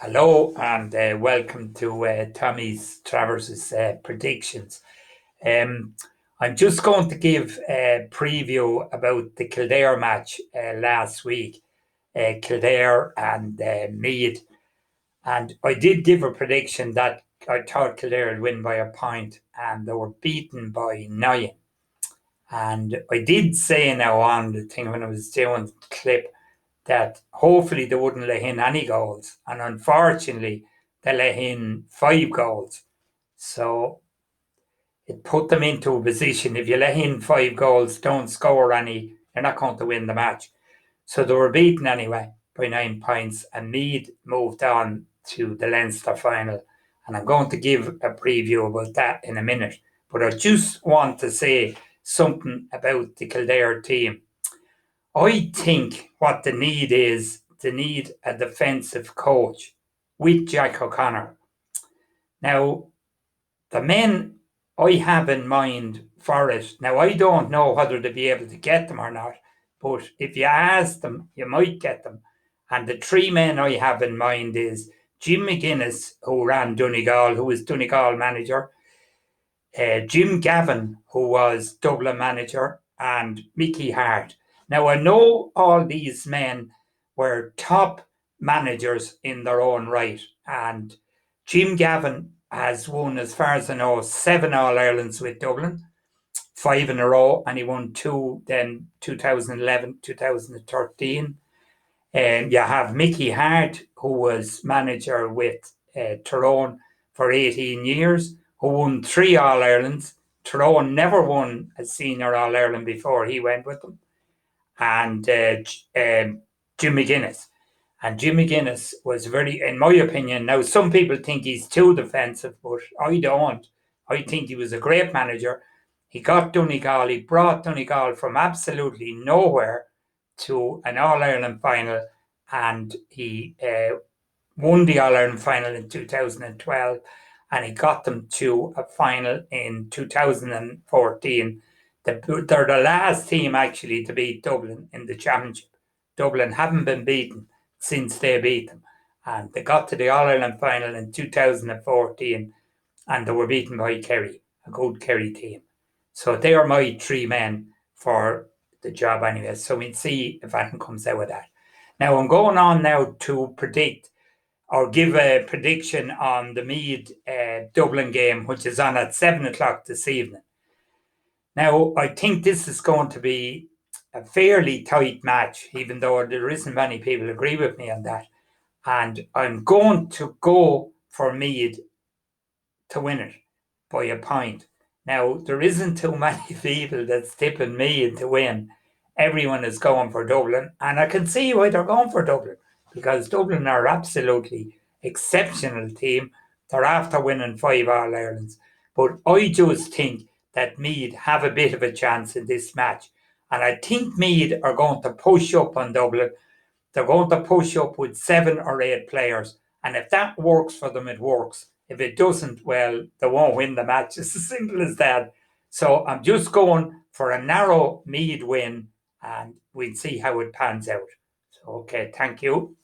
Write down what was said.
Hello and welcome to Tommy Travers' predictions. Um, I'm just going to give a preview about the Kildare match last week, Kildare and Meath. And I did give a prediction that I thought Kildare would win by a point, and they were beaten by 9. And I did say now on the thing when I was doing the clip that hopefully they wouldn't let in any goals. And unfortunately, they let in 5 goals. So it put them into a position. If you let in 5 goals, don't score any, you're not going to win the match. So they were beaten anyway by 9 points, and Meath moved on to the Leinster final. And I'm going to give a preview about that in a minute. But I just want to say something about the Kildare team. I think what they need a defensive coach with Jack O'Connor. Now, the men I have in mind for it, now I don't know whether they'll be able to get them or not, but if you ask them, you might get them. And the 3 men I have in mind is Jim McGuinness, who ran Donegal, who was Donegal manager, Jim Gavin, who was Dublin manager, and Mickey Hart. Now, I know all these men were top managers in their own right, and Jim Gavin has won, as far as I know, 7 All Irelands with Dublin, 5 in a row, and he won 2 then 2011, 2013. And you have Mickey Hart, who was manager with Tyrone for 18 years, who won 3 All Irelands. Tyrone never won a senior All Ireland before he went with them. And Jim McGuinness. And Jim McGuinness was very, in my opinion, now some people think he's too defensive, but I don't. I think he was a great manager. He got Donegal, he brought Donegal from absolutely nowhere to an All Ireland final, and he won the All Ireland final in 2012, and he got them to a final in 2014. They're the last team actually to beat Dublin in the championship. Dublin haven't been beaten since they beat them, and they got to the All Ireland final in 2014, and they were beaten by Kerry, a good Kerry team. So they are my 3 men for the job anyway. So we'll see if anything comes out of that. Now I'm going on now to predict or give a prediction on the Meath Dublin game, which is on at 7 o'clock this evening. Now I think this is going to be a fairly tight match, even though there isn't many people agree with me on that. And I'm going to go for Meath to win it by a point. Now, there isn't too many people that's tipping me to win. Everyone is going for Dublin, and I can see why they're going for Dublin because Dublin are absolutely exceptional team. They're after winning 5 All Irelands, but I just think that Meath have a bit of a chance in this match, and I think Meath are going to push up on Dublin. They're going to push up with 7 or 8 players, and if that works for them, it works. If it doesn't, well, they won't win the match. It's as simple as that. So I'm just going for a narrow Meath win, and we'll see how it pans out. So, okay, thank you.